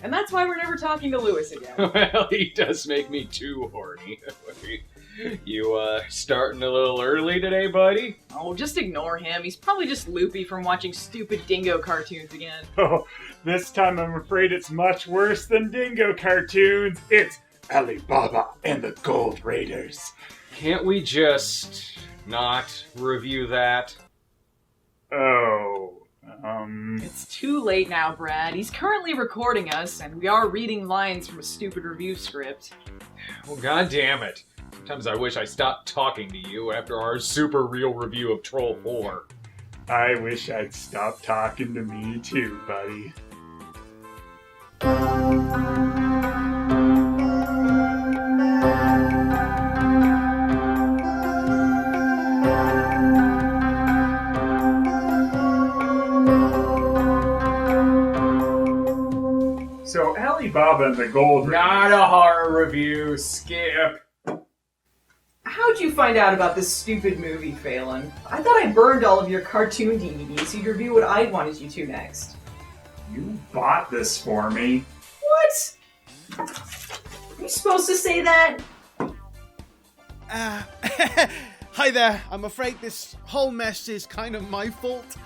And that's why we're never talking to Lewis again. Well, he does make me too horny. You, starting a little early today, buddy? Oh, just ignore him. He's probably just loopy from watching stupid Dingo cartoons again. Oh, this time I'm afraid it's much worse than Dingo cartoons. It's Alibaba and the Gold Raiders. Can't we just not review that? It's too late now, Brad. He's currently recording us, and we are reading lines from a stupid review script. Well, goddammit. Sometimes I wish I stopped talking to you after our super real review of Troll 4. I wish I'd stop talking to me too, buddy. So, Alibaba and the Gold Raiders. Not a horror review, skip. How'd you find out about this stupid movie, Phelan? I thought I burned all of your cartoon DVDs so you'd review what I wanted you to next. You bought this for me. What? Are you supposed to say that? Hi there. I'm afraid this whole mess is kind of my fault.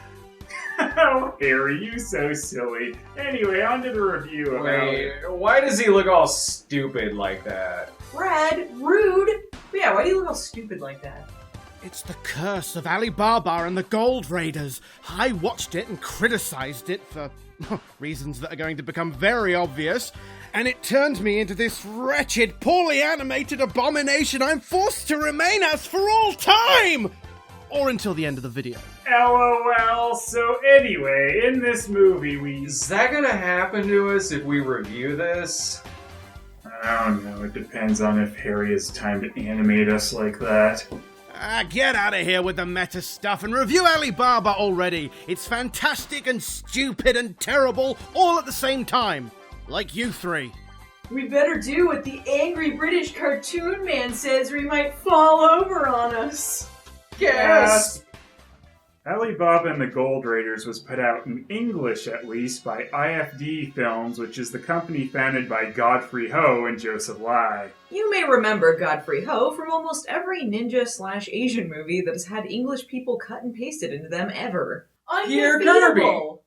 Oh, Harry, you so silly. Anyway, on to the review about it. Why does he look all stupid like that? Brad, rude. But yeah, why do you look all stupid like that? It's the curse of Alibaba and the Gold Raiders. I watched it and criticized it for reasons that are going to become very obvious, and it turned me into this wretched, poorly animated abomination I'm forced to remain as for all time! Or until the end of the video. LOL. So anyway, in this movie Is that gonna happen to us if we review this? I don't know, it depends on if Harry has time to animate us like that. Get out of here with the meta stuff and review Alibaba already. It's fantastic and stupid and terrible all at the same time. Like you three. We better do what the angry British cartoon man says or he might fall over on us. Gasp! Alibaba and the Gold Raiders was put out in English, at least, by IFD Films, which is the company founded by Godfrey Ho and Joseph Lai. You may remember Godfrey Ho from almost every ninja/Asian movie that has had English people cut and pasted into them ever. Here, Undefeatable!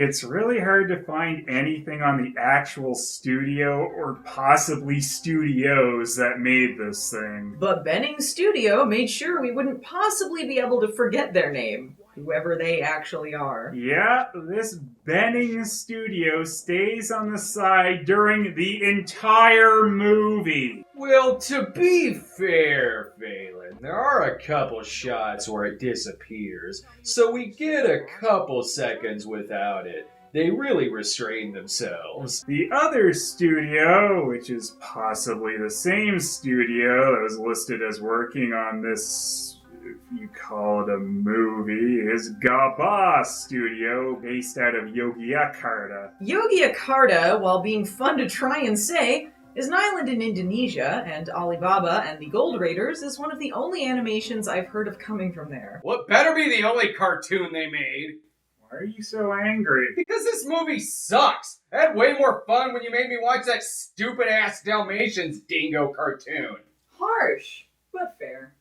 It's really hard to find anything on the actual studio or possibly studios that made this thing. But Benning Studio made sure we wouldn't possibly be able to forget their name, whoever they actually are. Yeah, this Benning Studio stays on the side during the entire movie. Well, to be fair, Phelan, there are a couple shots where it disappears, so we get a couple seconds without it. They really restrain themselves. The other studio, which is possibly the same studio that was listed as working on this, if you call it a movie, is Gaba Studio, based out of Yogyakarta. Yogyakarta, while being fun to try and say, is an island in Indonesia, and Alibaba and the Gold Raiders is one of the only animations I've heard of coming from there. What better be the only cartoon they made? Why are you so angry? Because this movie sucks! I had way more fun when you made me watch that stupid-ass Dalmatians Dingo cartoon. Harsh, but fair.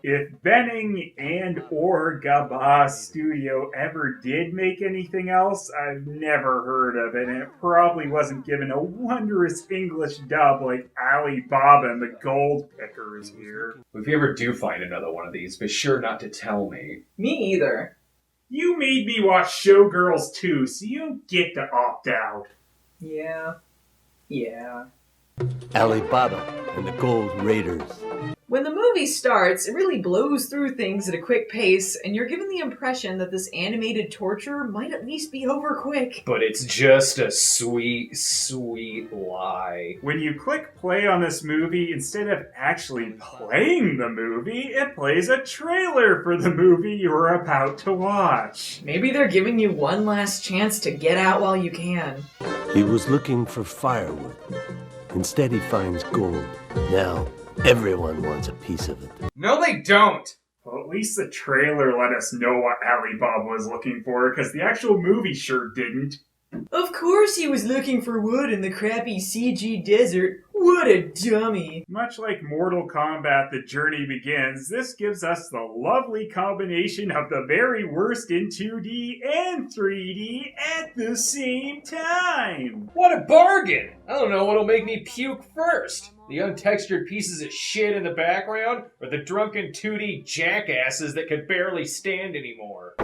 If Benning and or Gaba Studio ever did make anything else, I've never heard of it, and it probably wasn't given a wondrous English dub like Alibaba and the Gold Pickers here. If you ever do find another one of these, be sure not to tell me. Me either. You made me watch Showgirls too, so you don't get to opt out. Yeah. Alibaba and the Gold Raiders. When the movie starts, it really blows through things at a quick pace, and you're given the impression that this animated torture might at least be over quick. But it's just a sweet, sweet lie. When you click play on this movie, instead of actually playing the movie, it plays a trailer for the movie you're about to watch. Maybe they're giving you one last chance to get out while you can. He was looking for firewood. Instead, he finds gold. Now, everyone wants a piece of it. No, they don't! Well, at least the trailer let us know what Alibaba was looking for, because the actual movie sure didn't. Of course he was looking for wood in the crappy CG desert. What a dummy. Much like Mortal Kombat The Journey Begins, this gives us the lovely combination of the very worst in 2D and 3D at the same time. What a bargain! I don't know what'll make me puke first. The untextured pieces of shit in the background, or the drunken 2D jackasses that could barely stand anymore.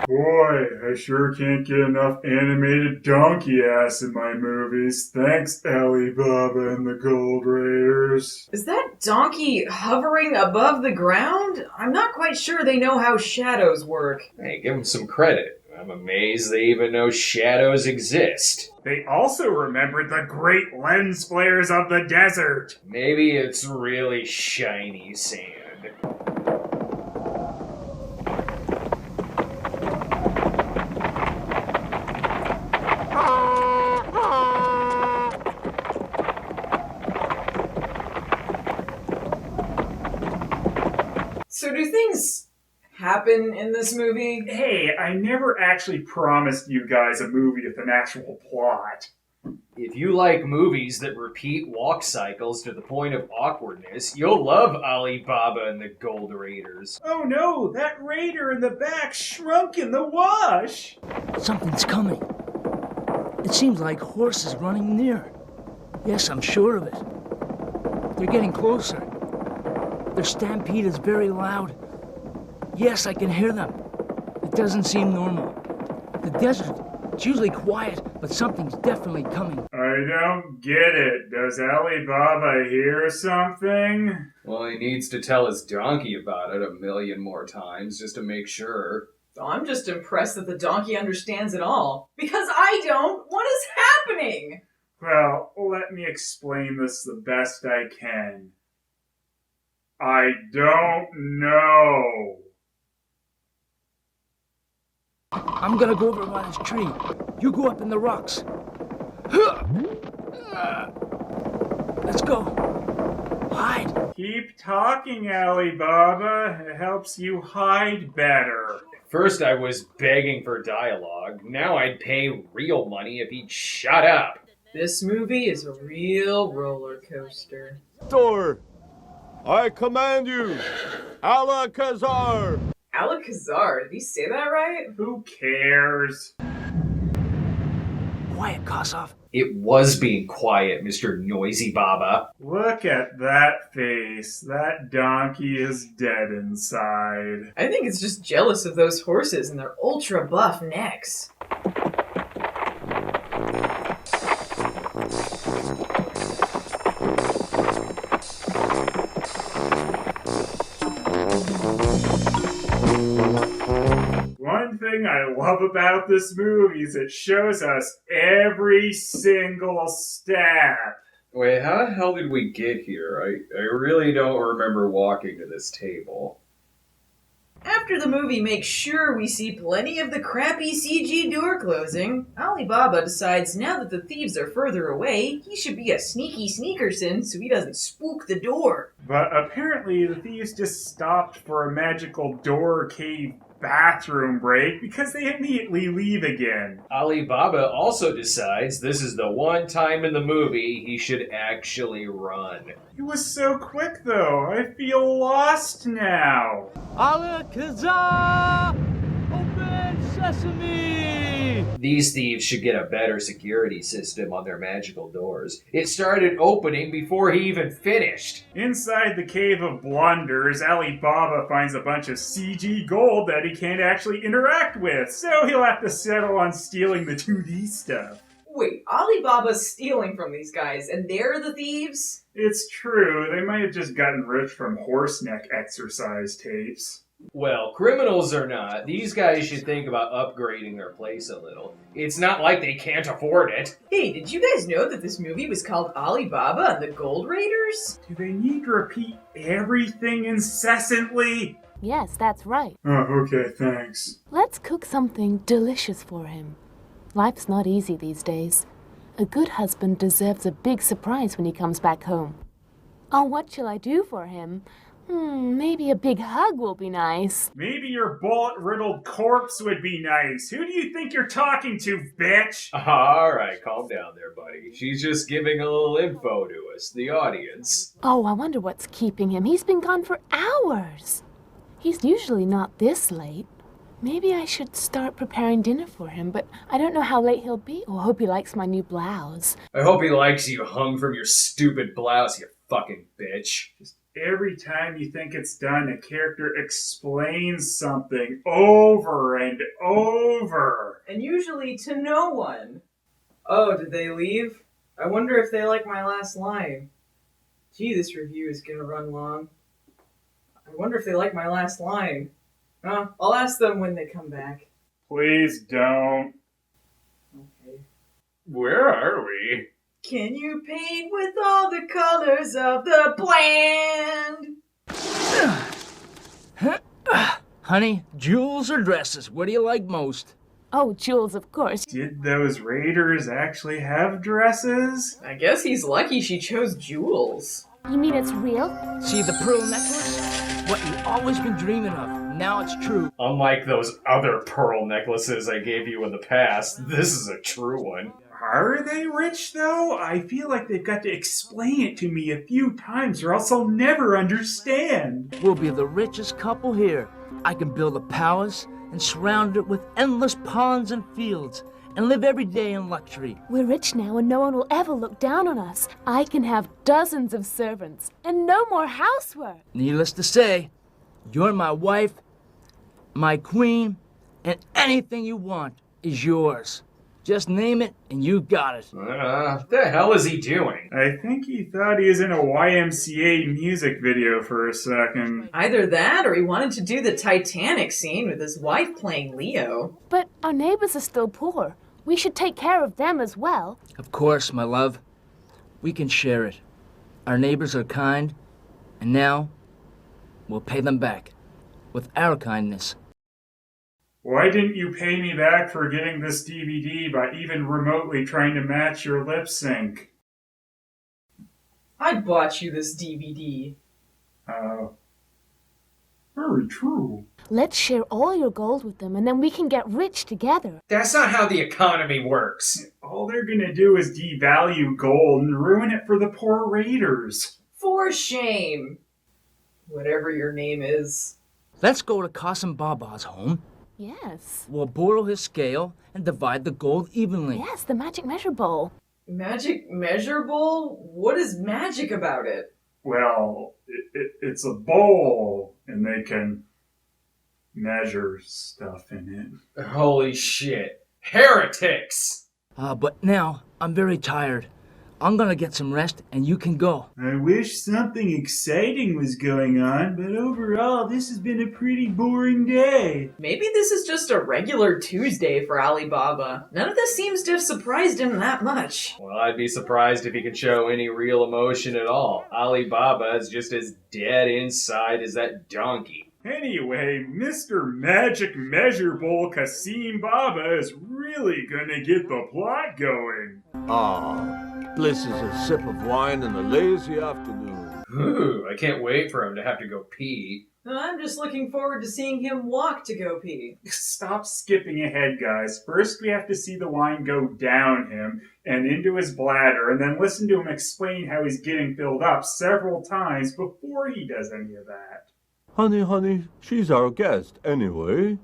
Boy, I sure can't get enough animated donkey ass in my movies. Thanks, Alibaba and the Gold Raiders. Is that donkey hovering above the ground? I'm not quite sure they know how shadows work. Hey, give them some credit. I'm amazed they even know shadows exist. They also remembered the great lens flares of the desert. Maybe it's really shiny sand. So do things happen in this movie? Hey, I never actually promised you guys a movie with an actual plot. If you like movies that repeat walk cycles to the point of awkwardness, you'll love Alibaba and the Gold Raiders. Oh no, that raider in the back shrunk in the wash! Something's coming. It seems like horses running near. Yes, I'm sure of it. They're getting closer. Their stampede is very loud. Yes, I can hear them. It doesn't seem normal. The desert, it's usually quiet, but something's definitely coming. I don't get it. Does Alibaba hear something? Well, he needs to tell his donkey about it 1,000,000 more times just to make sure. I'm just impressed that the donkey understands it all. Because I don't! What is happening? Well, let me explain this the best I can. I don't know. I'm gonna go over by this tree. You go up in the rocks. Let's go. Hide. Keep talking, Alibaba. It helps you hide better. First I was begging for dialogue, now I'd pay real money if he'd shut up. This movie is a real roller coaster. Door! I command you! Alakazar! Alakazar, did he say that right? Who cares? Quiet, Kosov. It was being quiet, Mr. Noisy Baba. Look at that face. That donkey is dead inside. I think it's just jealous of those horses and their ultra buff necks. One thing I love about this movie is it shows us every single step. Wait, how the hell did we get here? I really don't remember walking to this table. After the movie makes sure we see plenty of the crappy CG door closing, Alibaba decides now that the thieves are further away, he should be a sneaky sneakerson so he doesn't spook the door. But apparently the thieves just stopped for a magical door cave bathroom break because they immediately leave again. Alibaba also decides this is the one time in the movie he should actually run. It was so quick though, I feel lost now. Alakazar! Open sesame! These thieves should get a better security system on their magical doors. It started opening before he even finished. Inside the Cave of Blunders, Alibaba finds a bunch of CG gold that he can't actually interact with, so he'll have to settle on stealing the 2D stuff. Wait, Alibaba's stealing from these guys and they're the thieves? It's true, they might have just gotten rich from horse neck exercise tapes. Well, criminals or not, these guys should think about upgrading their place a little. It's not like they can't afford it. Hey, did you guys know that this movie was called Alibaba and the Gold Raiders? Do they need to repeat everything incessantly? Yes, that's right. Oh, okay, thanks. Let's cook something delicious for him. Life's not easy these days. A good husband deserves a big surprise when he comes back home. Oh, what shall I do for him? Maybe a big hug will be nice. Maybe your bullet-riddled corpse would be nice. Who do you think you're talking to, bitch? Alright, calm down there, buddy. She's just giving a little info to us, the audience. Oh, I wonder what's keeping him. He's been gone for hours. He's usually not this late. Maybe I should start preparing dinner for him, but I don't know how late he'll be. Oh, I hope he likes my new blouse. I hope he likes you hung from your stupid blouse, you fucking bitch. Every time you think it's done, a character explains something over and over. And usually to no one. Oh, did they leave? I wonder if they like my last line. Gee, this review is gonna run long. I wonder if they like my last line. I'll ask them when they come back. Please don't. Okay. Where are we? Can you paint with all the colors of the bland? Honey, jewels or dresses? What do you like most? Oh, jewels, of course. Did those raiders actually have dresses? I guess he's lucky she chose jewels. You mean it's real? See the pearl necklace? What you've always been dreaming of. Now it's true. Unlike those other pearl necklaces I gave you in the past, this is a true one. Are they rich, though? I feel like they've got to explain it to me a few times or else I'll never understand. We'll be the richest couple here. I can build a palace and surround it with endless ponds and fields and live every day in luxury. We're rich now and no one will ever look down on us. I can have dozens of servants and no more housework. Needless to say, you're my wife, my queen, and anything you want is yours. Just name it, and you got it. What the hell is he doing? I think he thought he was in a YMCA music video for a second. Either that or he wanted to do the Titanic scene with his wife playing Leo. But our neighbors are still poor. We should take care of them as well. Of course, my love. We can share it. Our neighbors are kind, and now we'll pay them back with our kindness. Why didn't you pay me back for getting this DVD by even remotely trying to match your lip sync? I bought you this DVD. Very true. Let's share all your gold with them, and then we can get rich together. That's not how the economy works. All they're gonna do is devalue gold and ruin it for the poor raiders. For shame. Whatever your name is. Let's go to Qasim Baba's home. Yes. We'll borrow his scale and divide the gold evenly. Yes, the magic measure bowl. Magic measure bowl? What is magic about it? Well, it's a bowl, and they can measure stuff in it. Holy shit. Heretics! But now, I'm very tired. I'm gonna get some rest, and you can go. I wish something exciting was going on, but overall, this has been a pretty boring day. Maybe this is just a regular Tuesday for Alibaba. None of this seems to have surprised him that much. Well, I'd be surprised if he could show any real emotion at all. Alibaba is just as dead inside as that donkey. Anyway, Mr. Magic Measure Bowl Qasim Baba is really gonna get the plot going. Bliss is a sip of wine and a lazy afternoon. Ooh, I can't wait for him to have to go pee. I'm just looking forward to seeing him walk to go pee. Stop skipping ahead, guys. First, we have to see the wine go down him and into his bladder, and then listen to him explain how he's getting filled up several times before he does any of that. Honey, she's our guest anyway.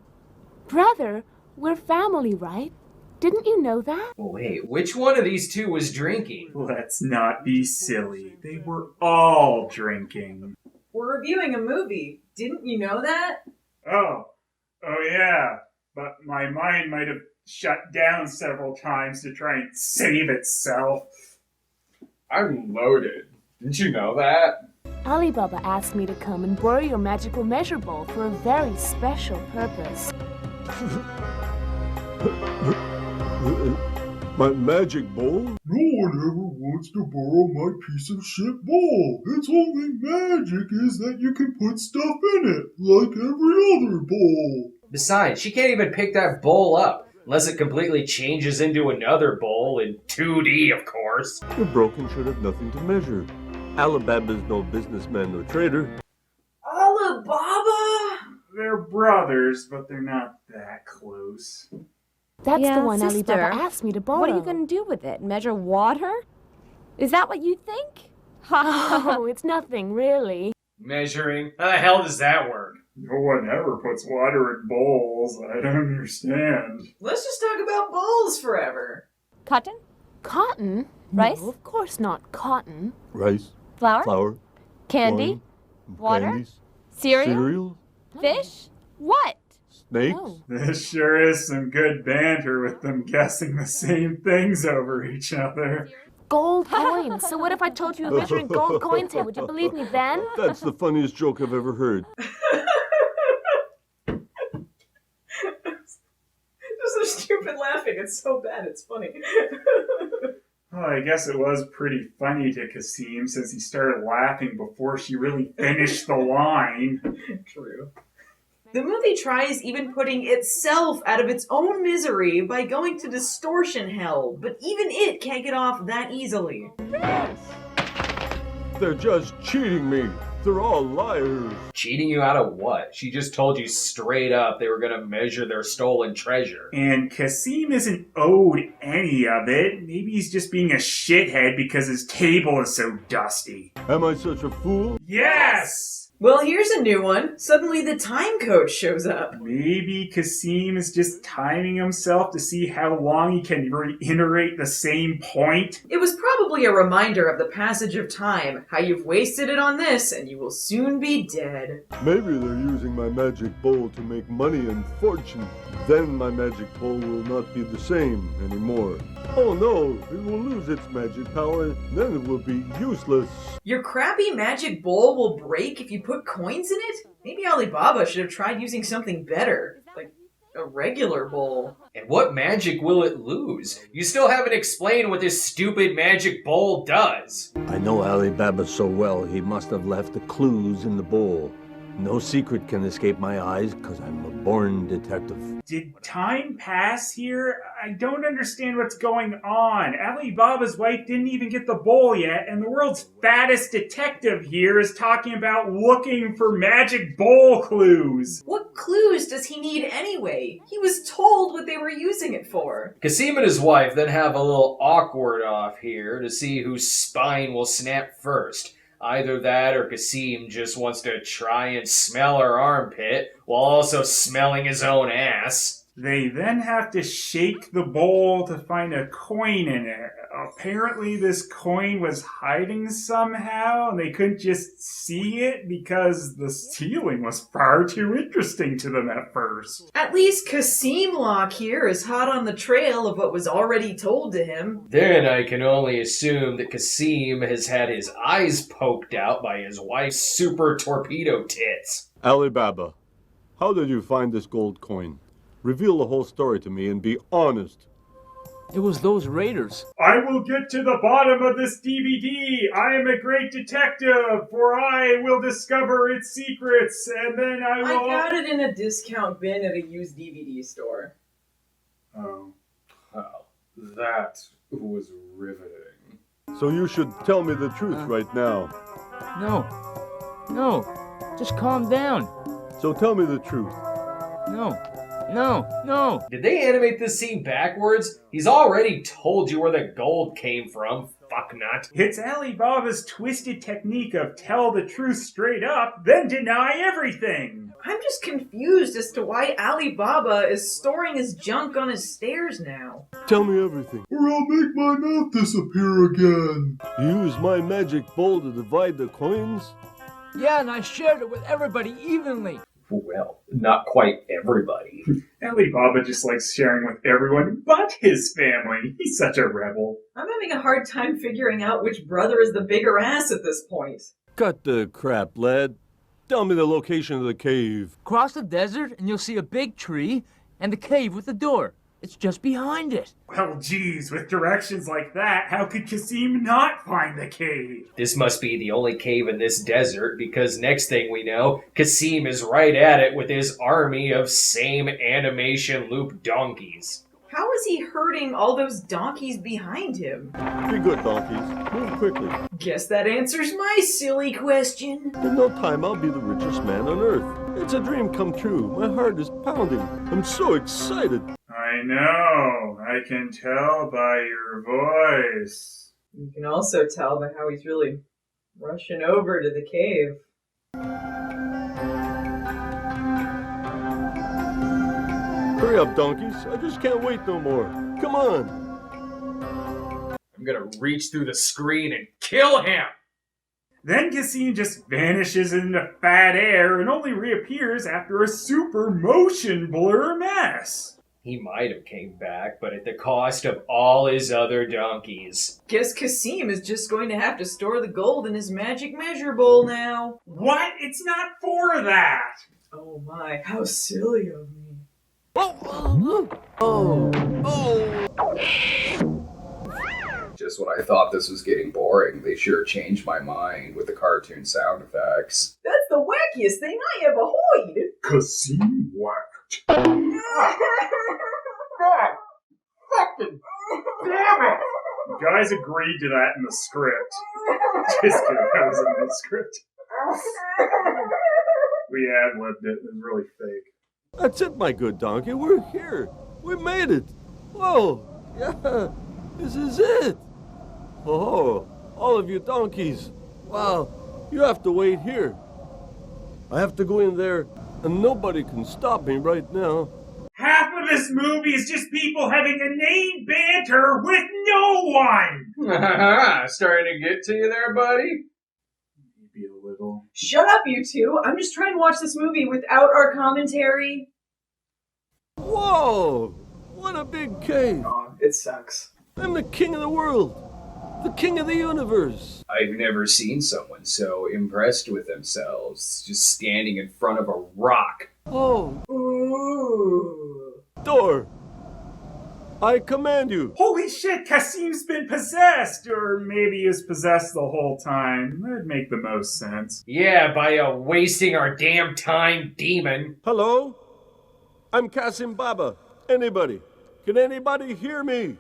Brother, we're family, right? Didn't you know that? Wait, which one of these two was drinking? Let's not be silly. They were all drinking. We're reviewing a movie. Didn't you know that? Oh yeah. But my mind might have shut down several times to try and save itself. I'm loaded. Didn't you know that? Alibaba asked me to come and borrow your magical measure bowl for a very special purpose. My magic bowl? No one ever wants to borrow my piece of shit bowl. Its only magic is that you can put stuff in it, like every other bowl. Besides, she can't even pick that bowl up, unless it completely changes into another bowl in 2D, of course. The broken should have nothing to measure. Alibaba's no businessman or trader. Alibaba? They're brothers, but they're not that close. That's Yeah, the one sister. Alibaba asked me to borrow. What are you going to do with it? Measure water? Is that what you think? Oh, it's nothing, really. Measuring? How the hell does that work? No one ever puts water in bowls. I don't understand. Let's just talk about bowls forever. Cotton? Cotton? Rice? No, of course not cotton. Rice, Flour? flour, Candy? wine, Water? candies, Cereal? cereal, Fish? What? snakes. Oh. This sure is some good banter with them guessing the same things over each other. Gold coins. So what if I told you a measuring gold coins here? Would you believe me then? That's the funniest joke I've ever heard. Just so stupid laughing. It's so bad. It's funny. Well, I guess it was pretty funny to Kasim since he started laughing before she really finished the line. True. The movie tries even putting itself out of its own misery by going to distortion hell, but even it can't get off that easily. They're just cheating me. They're all liars. Cheating you out of what? She just told you straight up they were gonna measure their stolen treasure. And Kasim isn't owed any of it. Maybe he's just being a shithead because his table is so dusty. Am I such a fool? Yes! Well, here's a new one. Suddenly the time coach shows up. Maybe Kasim is just timing himself to see how long he can reiterate the same point. It was probably a reminder of the passage of time, how you've wasted it on this and you will soon be dead. Maybe they're using my magic bowl to make money and fortune. Then my magic bowl will not be the same anymore. Oh no, it will lose its magic power, then it will be useless. Your crappy magic bowl will break if you put coins in it? Maybe Alibaba should have tried using something better, like a regular bowl. And what magic will it lose? You still haven't explained what this stupid magic bowl does. I know Alibaba so well, he must have left the clues in the bowl. No secret can escape my eyes, because I'm a born detective. Did time pass here? I don't understand what's going on. Alibaba's wife didn't even get the bowl yet, and the world's fattest detective here is talking about looking for magic bowl clues. What clues does he need anyway? He was told what they were using it for. Kasim and his wife then have a little awkward off here to see whose spine will snap first. Either that or Kasim just wants to try and smell her armpit while also smelling his own ass. They then have to shake the bowl to find a coin in it. Apparently this coin was hiding somehow, and they couldn't just see it because the ceiling was far too interesting to them at first. At least Kasim Lock here is hot on the trail of what was already told to him. Then I can only assume that Kasim has had his eyes poked out by his wife's super torpedo tits. Alibaba, how did you find this gold coin? Reveal the whole story to me and be honest. It was those raiders. I will get to the bottom of this DVD. I am a great detective, for I will discover its secrets, and then I will... I got it in a discount bin at a used DVD store. Oh. Well, that was riveting. So you should tell me the truth right now. No, just calm down. So tell me the truth. No. Did they animate this scene backwards? He's already told you where the gold came from, fucknut. It's Alibaba's twisted technique of tell the truth straight up, then deny everything. I'm just confused as to why Alibaba is storing his junk on his stairs now. Tell me everything. Or I'll make my mouth disappear again. Use my magic bowl to divide the coins? Yeah, and I shared it with everybody evenly. Well, not quite everybody. Alibaba just likes sharing with everyone but his family. He's such a rebel. I'm having a hard time figuring out which brother is the bigger ass at this point. Cut the crap, lad. Tell me the location of the cave. Cross the desert and you'll see a big tree and the cave with the door. It's just behind it. Well, geez, with directions like that, how could Kasim not find the cave? This must be the only cave in this desert, because next thing we know, Kasim is right at it with his army of same animation loop donkeys. How is he herding all those donkeys behind him? Be good, donkeys. Move quickly. Guess that answers my silly question. In no time, I'll be the richest man on earth. It's a dream come true. My heart is pounding. I'm so excited. I know. I can tell by your voice. You can also tell by how he's really rushing over to the cave. Hurry up, donkeys. I just can't wait no more. Come on. I'm gonna reach through the screen and kill him! Then Kasim just vanishes into fat air and only reappears after a super motion blur mess. He might have came back, but at the cost of all his other donkeys. Guess Kasim is just going to have to store the gold in his magic measure bowl now. What? It's not for that! Oh my, how silly of me. Just when I thought this was getting boring, they sure changed my mind with the cartoon sound effects. That's the wackiest thing I ever heard. Kasim whacked. Fucking damn it! You guys agreed to that in the script. Just kidding, that was in the script. We ad-libbed it, it was really fake. That's it, my good donkey. We're here. We made it. Whoa. Yeah. This is it. Oh, all of you donkeys. Wow. You have to wait here. I have to go in there, and nobody can stop me right now. Half of this movie is just people having inane banter with no one! Starting to get to you there, buddy? Maybe a little. Shut up, you two. I'm just trying to watch this movie without our commentary. Whoa! What a big cave. Oh, it sucks. I'm the king of the world. The king of the universe. I've never seen someone so impressed with themselves, just standing in front of a rock. Oh. Ooh. Door. I command you. Holy shit, Kasim's been possessed! Or maybe he was possessed the whole time. That'd make the most sense. Yeah, by a wasting our damn time demon. Hello? I'm Kasim Baba. Anybody? Can anybody hear me?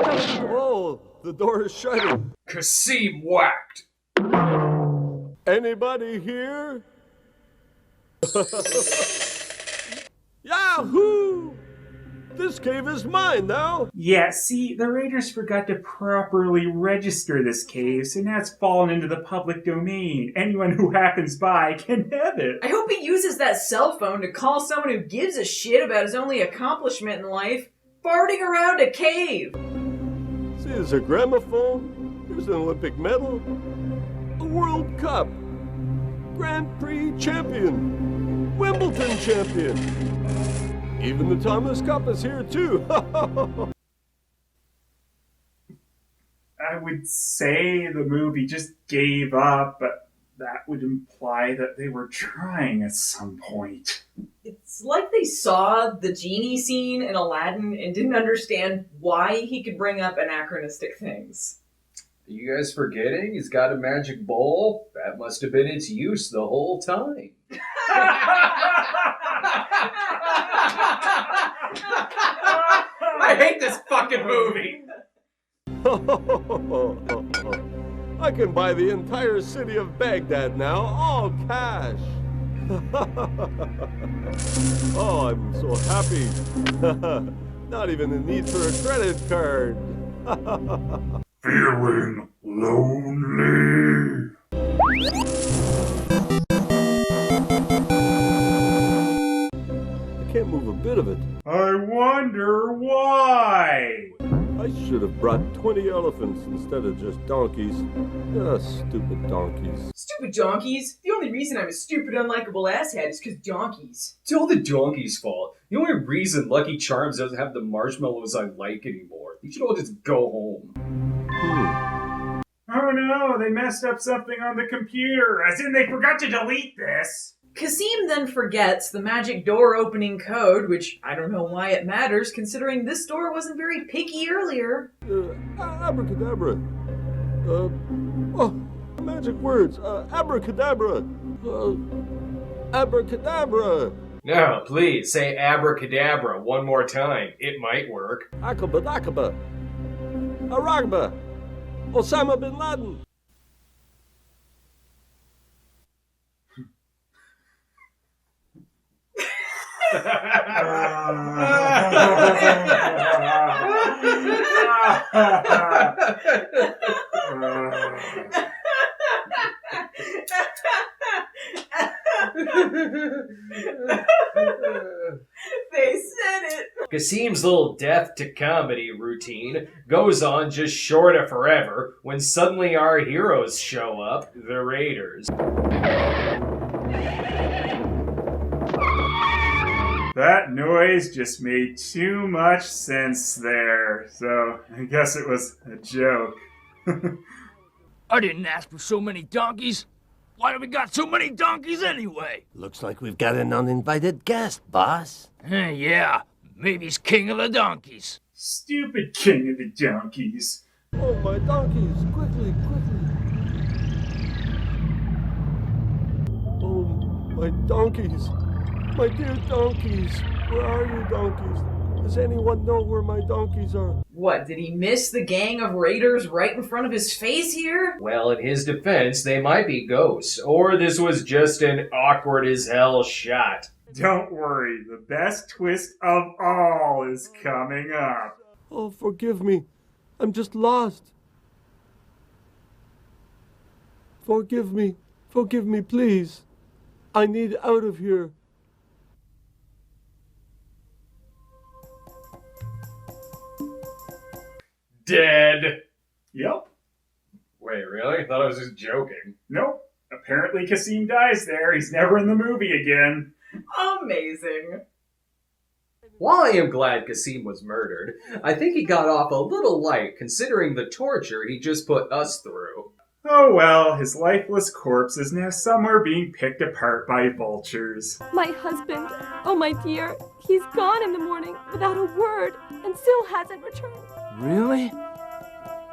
Oh, the door is shutting. Kasim whacked. Anybody here? Yahoo! This cave is mine now. Yeah, see, the Raiders forgot to properly register this cave, so now it's fallen into the public domain. Anyone who happens by can have it. I hope he uses that cell phone to call someone who gives a shit about his only accomplishment in life, farting around a cave. See, there's a gramophone. Here's an Olympic medal. A World Cup. Grand Prix champion. Wimbledon champion. Even the Thomas Cup is here, too. I would say the movie just gave up, but that would imply that they were trying at some point. It's like they saw the genie scene in Aladdin and didn't understand why he could bring up anachronistic things. Are you guys forgetting he's got a magic bowl? That must have been its use the whole time. I hate this fucking movie! I can buy the entire city of Baghdad now, all cash. Oh, I'm so happy. Not even a need for a credit card. Feeling lonely. I can't move a bit of it. I wonder why. I should have brought 20 elephants instead of just donkeys. Ah, stupid donkeys. Stupid donkeys? The only reason I'm a stupid, unlikable asshat is because donkeys. It's all the donkey's fault. The only reason Lucky Charms doesn't have the marshmallows I like anymore. You should all just go home. Oh no, they messed up something on the computer, as in they forgot to delete this. Kasim then forgets the magic door opening code, which I don't know why it matters considering this door wasn't very picky earlier. Abracadabra. Magic words. Abracadabra. Abracadabra. No, please, say abracadabra one more time. It might work. Akabadakaba. Aragba. Osama bin Laden. They said it. Kasim's little death to comedy routine goes on just short of forever when suddenly our heroes show up, the Raiders. That noise just made too much sense there, so I guess it was a joke. I didn't ask for so many donkeys. Why do we got so many donkeys anyway? Looks like we've got an uninvited guest, boss. Yeah, maybe he's king of the donkeys. Stupid king of the donkeys. Oh, my donkeys. Quickly, quickly. Oh, my donkeys. My dear donkeys. Where are you, donkeys? Does anyone know where my donkeys are? What, did he miss the gang of raiders right in front of his face here? Well, in his defense, they might be ghosts, or this was just an awkward as hell shot. Don't worry, the best twist of all is coming up. Oh, forgive me. I'm just lost. Forgive me. Forgive me, please. I need out of here. Dead. Yep. Wait, really? I thought I was just joking. Nope. Apparently Kasim dies there. He's never in the movie again. Amazing. While I am glad Kasim was murdered, I think he got off a little light considering the torture he just put us through. Oh well, his lifeless corpse is now somewhere being picked apart by vultures. My husband, oh my dear, he's gone in the morning without a word and still hasn't returned. Really?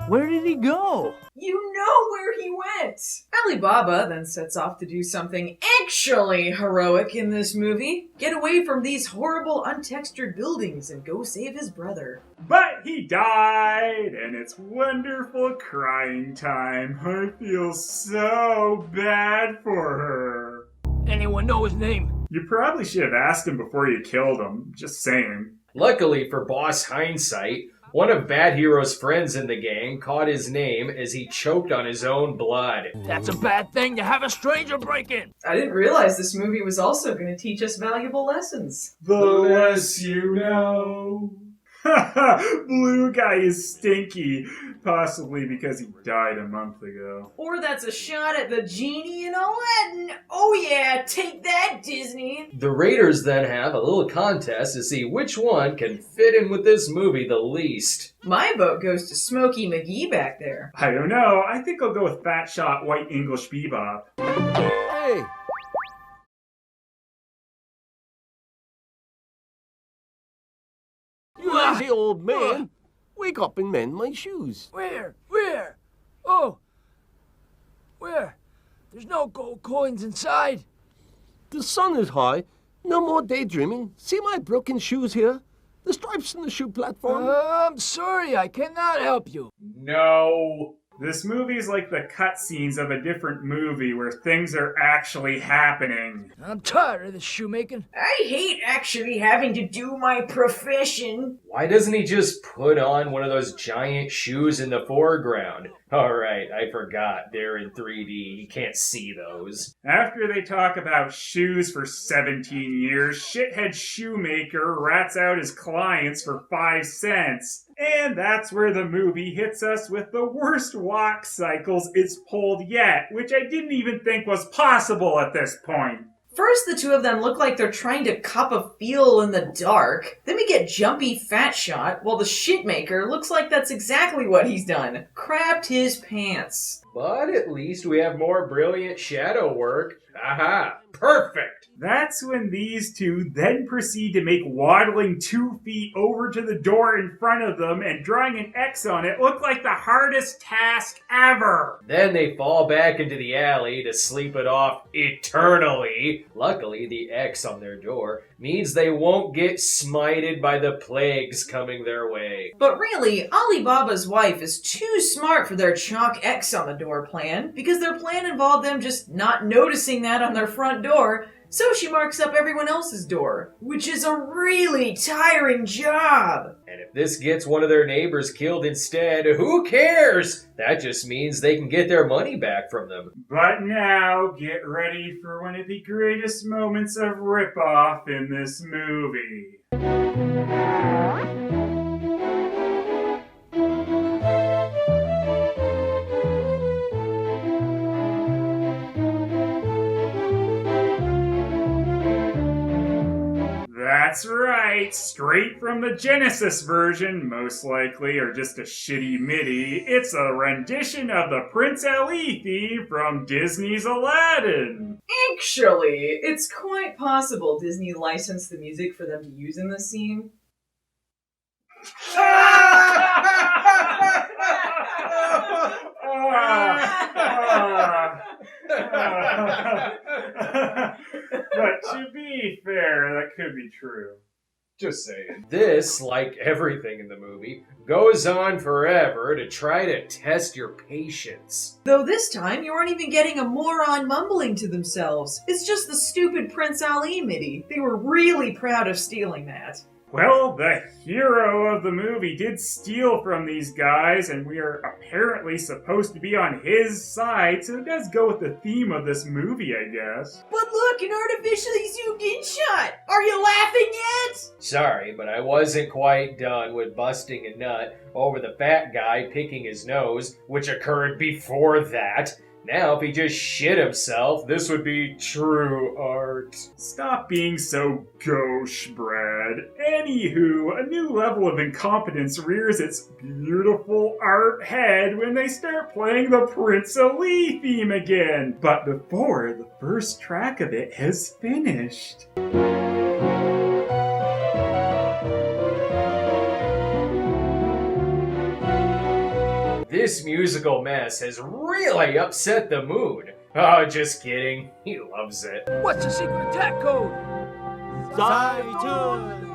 Where did he go? You know where he went! Ali Baba then sets off to do something actually heroic in this movie. Get away from these horrible untextured buildings and go save his brother. But he died, and it's wonderful crying time. I feel so bad for her. Anyone know his name? You probably should have asked him before you killed him. Just saying. Luckily for Boss Hindsight, one of Bad Hero's friends in the gang caught his name as he choked on his own blood. That's a bad thing to have a stranger break in. I didn't realize this movie was also going to teach us valuable lessons. The less you know. Blue guy is stinky. Possibly because he died a month ago. Or that's a shot at the genie in Aladdin. Oh yeah, take that, Disney. The Raiders then have a little contest to see which one can fit in with this movie the least. My vote goes to Smokey McGee back there. I don't know. I think I'll go with Fat Shot White English Bebop. Hey! You lazy old man! Wake up and mend my shoes. Where? Where? Oh! Where? There's no gold coins inside. The sun is high. No more daydreaming. See my broken shoes here? The stripes in the shoe platform. I'm sorry, I cannot help you. No. This movie's like the cutscenes of a different movie where things are actually happening. I'm tired of this shoemaking. I hate actually having to do my profession. Why doesn't he just put on one of those giant shoes in the foreground? Alright, I forgot. They're in 3D. You can't see those. After they talk about shoes for 17 years, shithead shoemaker rats out his clients for 5 cents. And that's where the movie hits us with the worst walk cycles it's pulled yet, which I didn't even think was possible at this point. First, the two of them look like they're trying to cup a feel in the dark. Then we get jumpy fat shot, while the shitmaker looks like that's exactly what he's done. Crapped his pants. But at least we have more brilliant shadow work. Aha! Perfect! That's when these two then proceed to make waddling 2 feet over to the door in front of them and drawing an X on it look like the hardest task ever. Then they fall back into the alley to sleep it off eternally. Luckily, the X on their door means they won't get smited by the plagues coming their way. But really, Alibaba's wife is too smart for their chalk X on the door plan, because their plan involved them just not noticing that on their front door, so she marks up everyone else's door, which is a really tiring job. And if this gets one of their neighbors killed instead, who cares? That just means they can get their money back from them. But now, get ready for one of the greatest moments of ripoff in this movie. That's right, straight from the Genesis version, most likely, or just a shitty MIDI. It's a rendition of the Prince Ali theme from Disney's Aladdin. Actually, it's quite possible Disney licensed the music for them to use in this scene. But to be fair, that could be true. Just saying. This, like everything in the movie, goes on forever to try to test your patience. Though this time, you aren't even getting a moron mumbling to themselves. It's just the stupid Prince Ali MIDI. They were really proud of stealing that. Well, the hero of the movie did steal from these guys, and we are apparently supposed to be on his side, so it does go with the theme of this movie, I guess. But look, an artificially zoomed in shot! Are you laughing yet? Sorry, but I wasn't quite done with busting a nut over the fat guy picking his nose, which occurred before that. Now, if he just shit himself, this would be true art. Stop being so gauche, Brad. Anywho, a new level of incompetence rears its beautiful art head when they start playing the Prince Ali theme again. But before the first track of it has finished. This musical mess has really upset the mood. Oh, just kidding. He loves it. What's the secret attack code?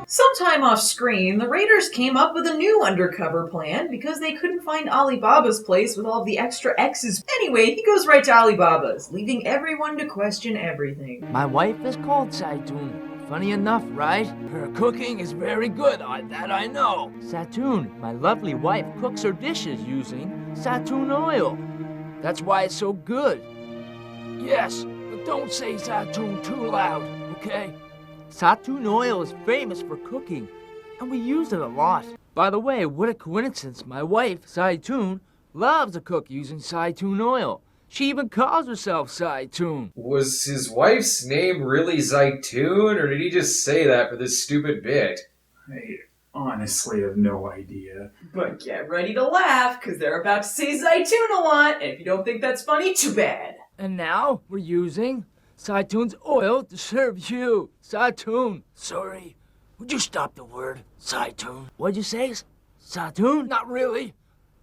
Sometime off screen, the Raiders came up with a new undercover plan because they couldn't find Alibaba's place with all the extra X's. Anyway, he goes right to Alibaba's, leaving everyone to question everything. My wife is called Saitun. Funny enough, right? Her cooking is very good, that I know. Satoon, my lovely wife, cooks her dishes using Satoon oil. That's why it's so good. Yes, but don't say Satoon too loud, okay? Satoon oil is famous for cooking, and we use it a lot. By the way, what a coincidence. My wife, Saitun, loves to cook using Satoon oil. She even calls herself Saitun. Was his wife's name really Zaitun, or did he just say that for this stupid bit? I honestly have no idea. But get ready to laugh, because they're about to say Zaitun a lot, and if you don't think that's funny, too bad. And now we're using Saitun's oil to serve you. Saitun. Sorry, would you stop the word Saitun? What'd you say? Saitun? Not really.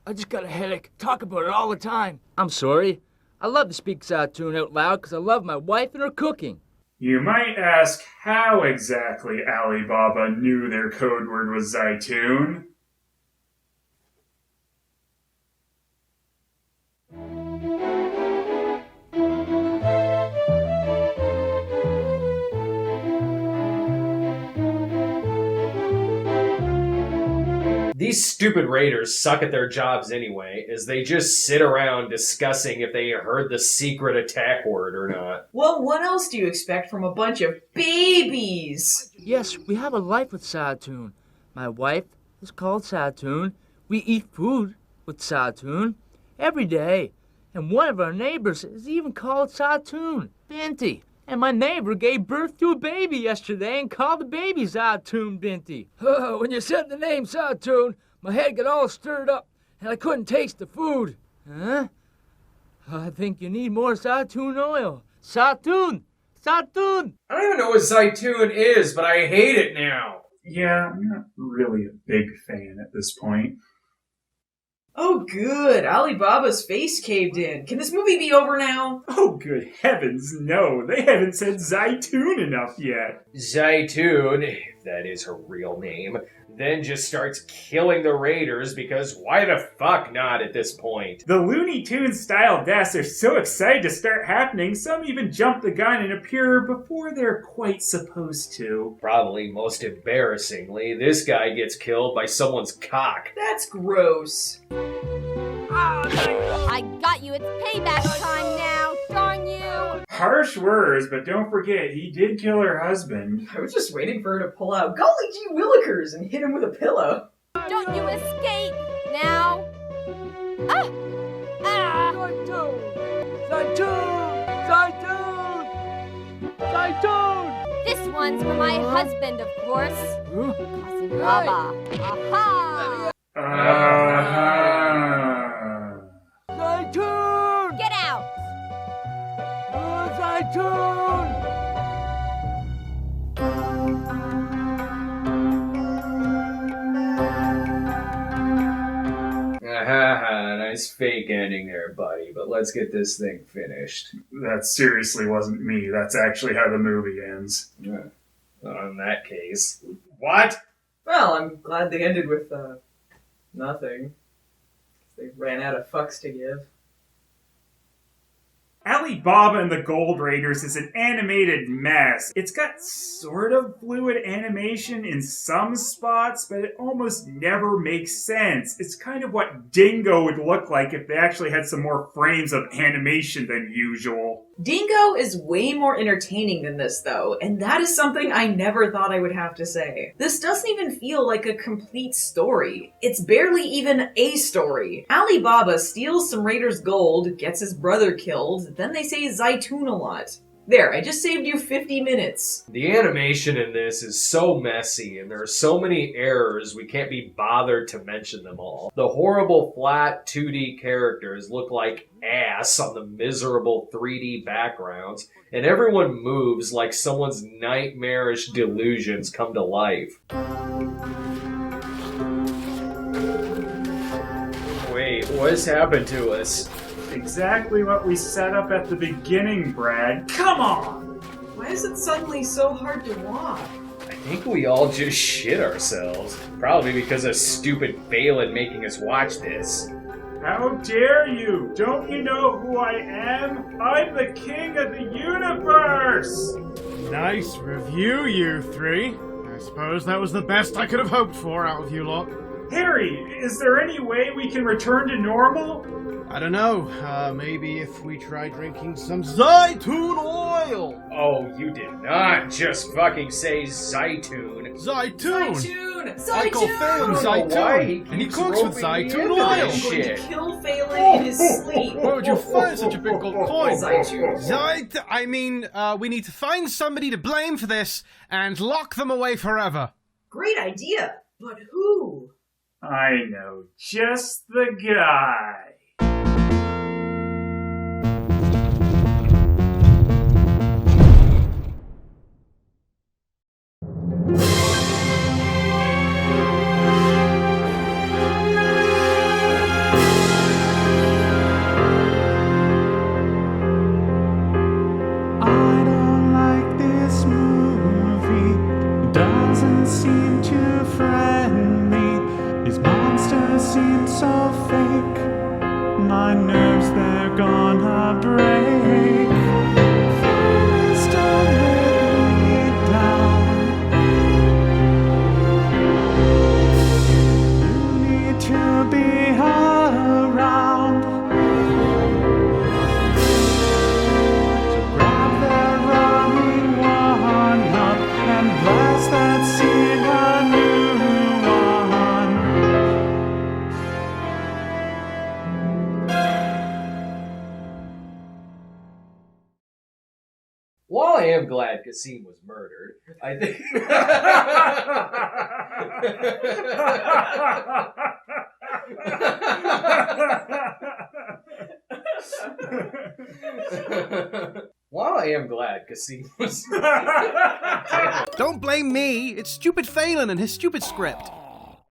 I just got a headache. Talk about it all the time. I'm sorry. I love to speak Saitun out loud because I love my wife and her cooking. You might ask how exactly Alibaba knew their code word was Zaitun. These stupid raiders suck at their jobs anyway, as they just sit around discussing if they heard the secret attack word or not. Well, what else do you expect from a bunch of babies? Yes, we have a life with Saitun. My wife is called Saitun. We eat food with Saitun every day. And one of our neighbors is even called Saitun. Binti. And my neighbor gave birth to a baby yesterday and called the baby Zaytoon Binti. When you said the name Zaytoon, my head got all stirred up and I couldn't taste the food. Huh? I think you need more Zaytoon oil. Zaytoon! Zaytoon! I don't even know what Zaytoon is, but I hate it now. Yeah, I'm not really a big fan at this point. Oh, good. Alibaba's face caved in. Can this movie be over now? Oh, good heavens, no. They haven't said Zaytoon enough yet. Zaytoon, if that is her real name, then just starts killing the raiders because why the fuck not at this point? The Looney Tunes style deaths are so excited to start happening, some even jump the gun and appear before they're quite supposed to. Probably most embarrassingly, this guy gets killed by someone's cock. That's gross. I got you. It's payback time now. Darn you. Harsh words, but don't forget, he did kill her husband. I was just waiting for her to pull out golly gee willikers and hit him with a pillow. Don't you escape now. Ah! Ah! Zaytoon! Zaytoon! Zaytoon! This one's for my husband, of course. Cousin Baba. Aha! Zaytoon! Get out! Zaytoon! Nice fake ending there, buddy, but let's get this thing finished. That seriously wasn't me. That's actually how the movie ends. Yeah. Well, in that case. What? Well, I'm glad they ended with, nothing. They ran out of fucks to give. Alibaba and the Gold Raiders is an animated mess. It's got sort of fluid animation in some spots, but it almost never makes sense. It's kind of what Dingo would look like if they actually had some more frames of animation than usual. Dingo is way more entertaining than this, though, and that is something I never thought I would have to say. This doesn't even feel like a complete story. It's barely even a story. Alibaba steals some raiders' gold, gets his brother killed, then they say Zaytoon a lot. There, I just saved you 50 minutes. The animation in this is so messy, and there are so many errors we can't be bothered to mention them all. The horrible flat 2D characters look like ass on the miserable 3D backgrounds, and everyone moves like someone's nightmarish delusions come to life. Wait, what's happened to us? Exactly what we set up at the beginning, Brad. Come on! Why is it suddenly so hard to walk? I think we all just shit ourselves. Probably because of stupid Phelan making us watch this. How dare you? Don't you know who I am? I'm the king of the universe! Nice review, you three. I suppose that was the best I could have hoped for out of you lot. Harry, is there any way we can return to normal? I don't know. Maybe if we try drinking some Zaytoon oil. Oh, you did not just fucking say Zaytoon. Zaytoon! Zaytoon! I call Phelan Zaytoon, and he cooks with Zaytoon oil. I'm going to kill Phelan in his sleep. Where would you find such a big gold coin? Zaytoon. We need to find somebody to blame for this and lock them away forever. Great idea, but who? I know just the guy. My nerves, they're gonna break. While I am glad Kasim was murdered, I think... While I am glad Kasim was... Don't blame me. It's stupid Phelan and his stupid script.